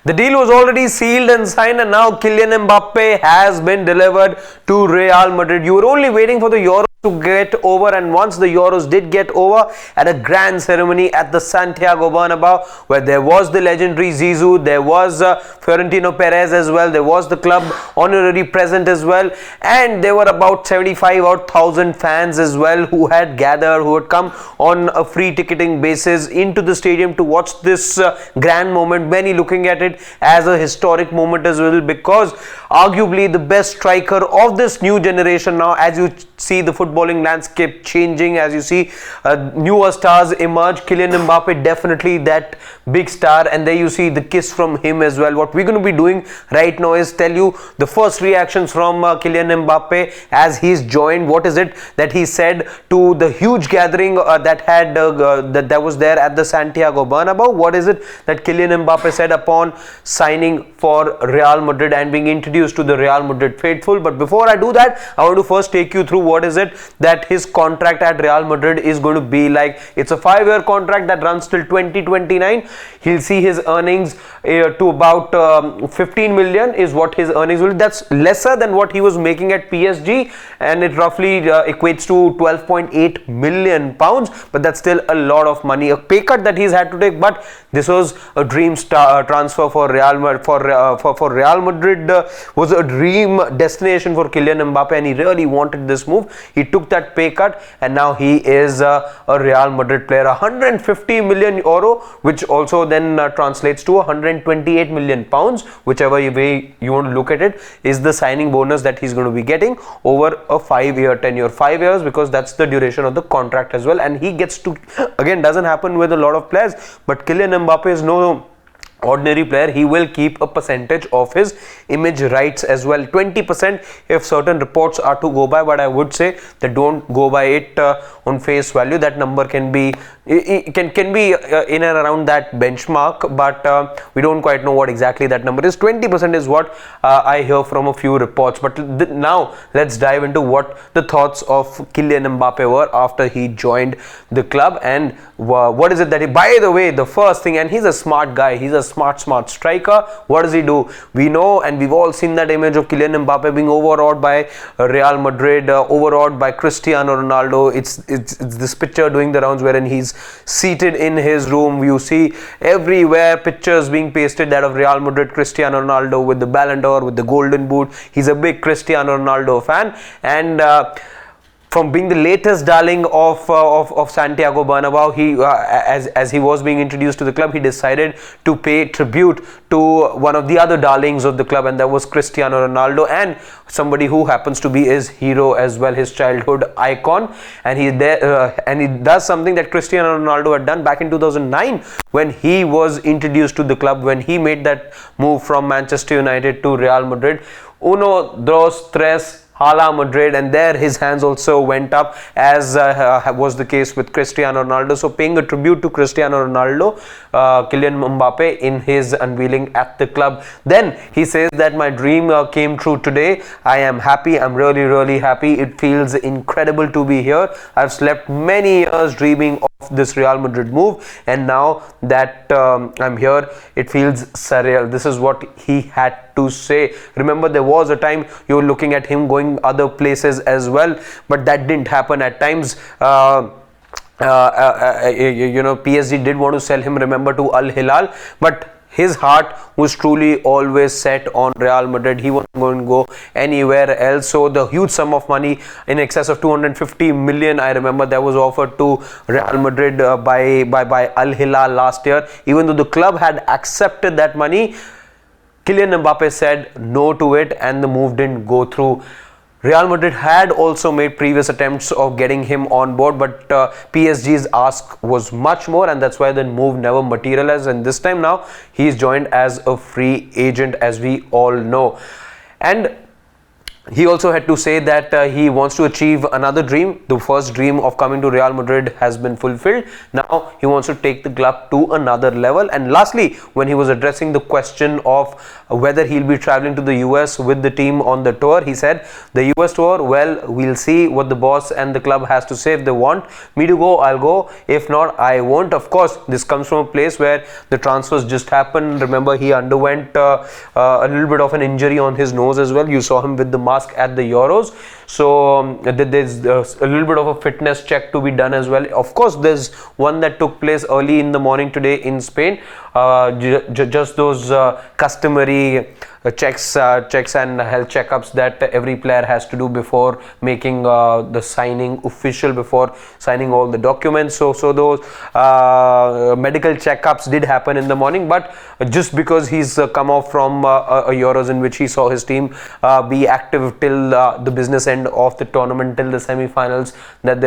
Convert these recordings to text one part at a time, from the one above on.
The deal was already sealed and signed, and now Kylian Mbappe has been delivered to Real Madrid. You were only waiting for the Euros to get over, and once the Euros did get over, at a grand ceremony at the Santiago Bernabeu, where there was the legendary Zizou, there was Florentino Perez as well, there was the club honorary present as well, and there were about 75,000 fans as well who had gathered, who had come on a free ticketing basis into the stadium to watch this grand moment. Many looking at it as a historic moment as well, because arguably the best striker of this new generation now, as you see the footballing landscape changing, as you see newer stars emerge. Kylian Mbappe definitely that big star, and there you see the kiss from him as well. What we're going to be doing right now is tell you the first reactions from Kylian Mbappe as he's joined. What is it that he said to the huge gathering that was there at the Santiago Bernabeu? What is it that Kylian Mbappe said upon signing for Real Madrid and being introduced to the Real Madrid faithful? But before I do that, I want to first take you through what is it that his contract at Real Madrid is going to be like. It's a 5-year contract that runs till 2029. He'll see his earnings to about 15 million is what his earnings will be. That's lesser than what he was making at PSG, and it roughly equates to 12.8 million pounds, but that's still a lot of money, a pay cut that he's had to take. But this was a dream transfer for Real Madrid. For Real Madrid was a dream destination for Kylian Mbappe, and he really wanted this move. He took that pay cut, and now he is a Real Madrid player. 150 million euro, which also then translates to 128 million pounds, whichever way you want to look at it, is the signing bonus that he's going to be getting over a 5-year tenure. 5 years, because that's the duration of the contract as well, and he gets to, again, doesn't happen with a lot of players, but Kylian Mbappe is no ordinary player. He will keep a percentage of his image rights as well, 20% if certain reports are to go by, but I would say that don't go by it on face value. That number can be can be in and around that benchmark, but we don't quite know what exactly that number is. 20% is what I hear from a few reports. But now let's dive into what the thoughts of Kylian Mbappe were after he joined the club, and what is it that he, by the way, the first thing, and he's a smart guy, he's a smart striker. What does he do? We know, and we've all seen that image of Kylian Mbappe being overawed by Real Madrid, overawed by Cristiano Ronaldo. It's this picture doing the rounds wherein he's seated in his room. You see everywhere pictures being pasted, that of Real Madrid, Cristiano Ronaldo with the Ballon d'Or, with the Golden Boot. He's a big Cristiano Ronaldo fan, and from being the latest darling of Santiago Bernabeu, he as he was being introduced to the club, he decided to pay tribute to one of the other darlings of the club, and that was Cristiano Ronaldo, and somebody who happens to be his hero as well, his childhood icon. And he does something that Cristiano Ronaldo had done back in 2009 when he was introduced to the club, when he made that move from Manchester United to Real Madrid. Uno, dos, tres, Hala Madrid, and there his hands also went up, as was the case with Cristiano Ronaldo. So paying a tribute to Cristiano Ronaldo, Kylian Mbappe, in his unveiling at the club. Then he says that my dream came true today. I am happy. I'm really happy. It feels incredible to be here. I've slept many years dreaming of this Real Madrid move, and now that I'm here, it feels surreal. This is what he had to say. Remember, there was a time you were looking at him going other places as well, but that didn't happen. At times PSG did want to sell him, remember, to Al Hilal, but his heart was truly always set on Real Madrid. He wasn't going to go anywhere else. So the huge sum of money in excess of 250 million, I remember, that was offered to Real Madrid by Al Hilal last year. Even though the club had accepted that money, Kylian Mbappe said no to it, and the move didn't go through. Real Madrid had also made previous attempts of getting him on board, but PSG's ask was much more, and that's why the move never materialized. And this time now, he's joined as a free agent, as we all know. And He also had to say that he wants to achieve another dream. The first dream of coming to Real Madrid has been fulfilled. Now he wants to take the club to another level. And lastly, when he was addressing the question of whether he'll be traveling to the US with the team on the tour, he said, the US tour, well, we'll see what the boss and the club has to say. If they want me to go, I'll go. If not, I won't. Of course, this comes from a place where the transfers just happened. Remember, he underwent a little bit of an injury on his nose as well. You saw him with the mask at the Euros. So there's a little bit of a fitness check to be done as well. Of course, there's one that took place early in the morning today in Spain. Just those customary checks and health checkups that every player has to do before making the signing official, before signing all the documents. So those medical checkups did happen in the morning, but just because he's come off from a Euros in which he saw his team be active till the business end of the tournament, till the semi-finals that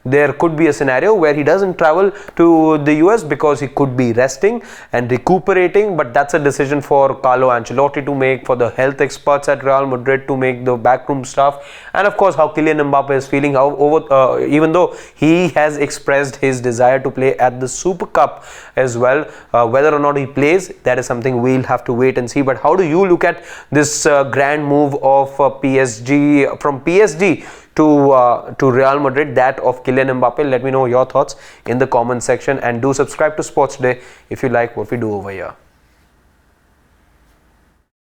there could be a scenario where he doesn't travel to the US because he could be resting and recuperating. But that's a decision for Carlo Ancelotti to make, for the health experts at Real Madrid to make, the backroom staff, and of course how Kylian Mbappe is feeling. Even though he has expressed his desire to play at the Super Cup as well, whether or not he plays, that is something we'll have to wait and see. But how do you look at this grand move of PSG, from PSG to Real Madrid, that of Kylian Mbappe? Let me know your thoughts in the comment section, and do subscribe to Sports Day if you like what we do over here.